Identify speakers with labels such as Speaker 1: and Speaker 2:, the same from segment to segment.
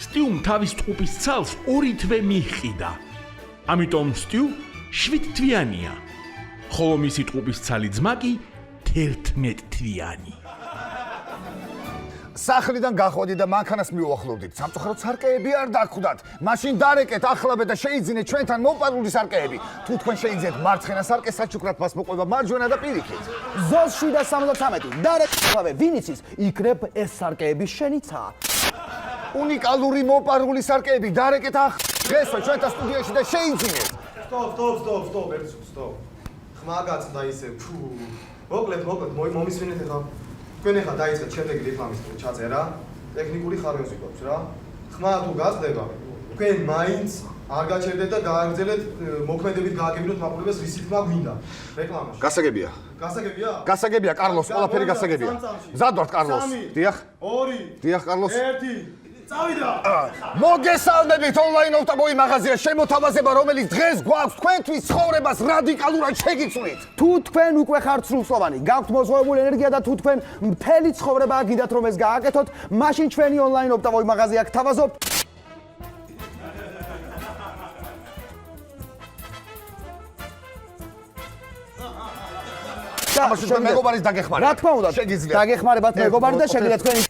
Speaker 1: სტიუმ თავის ტყუპის ცალს 2 თვე მიჰყიდა. ამიტომ სტიუ 7 თვიანია. ხოლო მისი ტყუპის ცალი ძმა კი 11 თვიანი.
Speaker 2: სახლიდან გახვედი და მანქანას მიუახლოვდით. სამწუხაროდ სარკეები არ დაგვხვდათ. მაშინ დარეკეთ ახლაბე და შეიძინეთ ჩვენთან მოპარული სარკეები. თუ თქვენ შეიძინეთ მარცხენა სარკეს, საჩუქრად მას მოყვება მარჯვენა და პირიქით.
Speaker 3: ზოს 773. დარეკეთ ახლაბე, ვინ იცის, იქნებ ეს სარკეები შენიცაა.
Speaker 2: უნიკალური მოპარული სარკეები დარეკეთ დღესვე ჩვენთან სტუდიაში და შეიძინეთ.
Speaker 4: სტოპ. ხმა გაწყდა ისე. მოკლედ, მომისვენეთ ახლა. თქვენ ახლა დაიწყეთ შემდეგი რეკლამის ჩაწერა, ტექნიკური ხარვეზი გვაქვს რა. ხმა თუ გასწდება, თქვენ მაინც არ გაჩერდეთ და გააგრძელეთ მოქმედებით გააგებინოთ მაყურებელს რის თქმა გვინდა რეკლამაში.
Speaker 2: გასაგებია. გასაგებია, კარლოს, ყველაფერი გასაგებია. მზად ვართ, კარლოს. დიახ. 2. დიახ, კარლოს.
Speaker 4: 1. წავიდა.
Speaker 2: მოგესალმებით ონლაინ ოფტაბოი მაღაზია შემოთავაზება, რომელიც დღეს გვაქვს თქვენთვის ცხოვრებას რადიკალურად შეგიცვლით.
Speaker 3: თუ თქვენ უკვე ხართ სრულწლოვანი, გაქვთ მოზღვეებული ენერგია და თუ თქვენ მთელი ცხოვრება გინდათ რომ ეს გააკეთოთ, მაშინ ჩვენი ონლაინ ოფტაბოი მაღაზია გთავაზობთ.
Speaker 2: ამაში მეგობარის დაგეხმარება.
Speaker 3: რა თქმა უნდა, დაგეხმარებათ მეგობარი და შეგიძლიათ თქვენი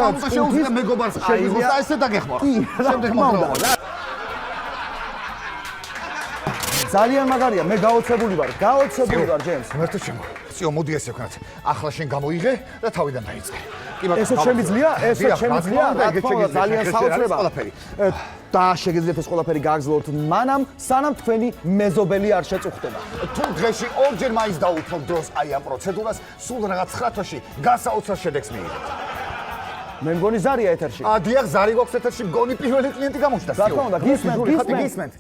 Speaker 2: შეუძლია მეგობარს აიღოს და ესე დაგეხმარა. შემდეგ მოგრავა.
Speaker 3: ძალიან მაგარია, მე გაოცებული ვარ, ჯემს.
Speaker 2: მერტო ჩემო. წიო, მოდი ესე ვქნათ. ახლა შენ გამოიღე და თავიდან დაიწყე.
Speaker 3: ესე შემიძლია? რა თქმა უნდა, ძალიან საოცრება. და შეგიძლიათ ეს ყველაფერი გააგრძელოთ მანამ, სანამ თქვენი მეზობელი არ შეწუხდება.
Speaker 2: თუ დღეში 2-ჯერ მაინც დაუთმობ დროს აი ამ პროცედურას, სულ რაღაც 9 თვეში გასაოცარ შედეგს მიიღებთ.
Speaker 3: მე მგონი ზარია ეთერში.
Speaker 2: დიახ, ზარი გვაქვს ეთერში, მგონი პირველი კლიენტი გამოჩნდა.
Speaker 3: რა თქმა უნდა, გისმენთ.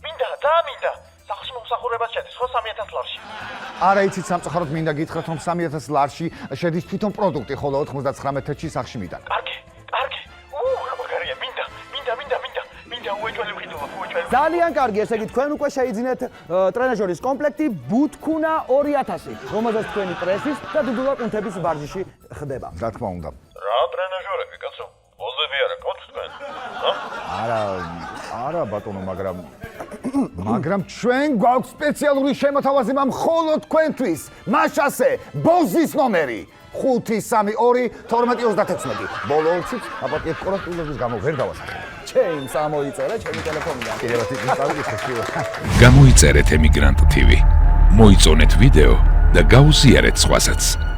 Speaker 5: მინდა, დაამინდა. სახლში მომსახურებას შედის ხო 3000 ლარში.
Speaker 2: არა იცით სამწუხაროდ მინდა გითხრათ რომ 3000 ლარში შედის თვითონ პროდუქტი, ხოლო 99 თეთრში სახში მიდან.
Speaker 5: კარგი. რა მაგარია, მინდა, უეჭველი ვყიდულობ.
Speaker 3: ძალიან კარგი, ესე იგი თქვენ უკვე შეიძინეთ ტრენაჟორის კომპლექტი ბუთქუნა 2000, რომელზეც თქვენი პრესის და დუდულა კუნთების ვარჯიში ხდება.
Speaker 2: რა თქმა უნდა.
Speaker 5: რა ტრენაჟორები, კაცო? ბოზები არა გქონთ თქვენ?
Speaker 2: არა ბატონო, მაგრამ ჩვენ გვაქვს სპეციალური შემოთავაზება მხოლოდ თქვენთვის. მაშასე, ბოზის ნომერი 532-12-36. ბოლო 20-ით აპატიეთ კორექტულობის გამო ვერ დავასახე.
Speaker 3: ჩემს ამოიწერე ჩემი ტელეფონიდან.
Speaker 2: კიდევ წავიკითხე.
Speaker 6: გამოიწერეთ ემიგრანტ TV. მოიწონეთ ვიდეო და გაუზიარეთ სხვასაც.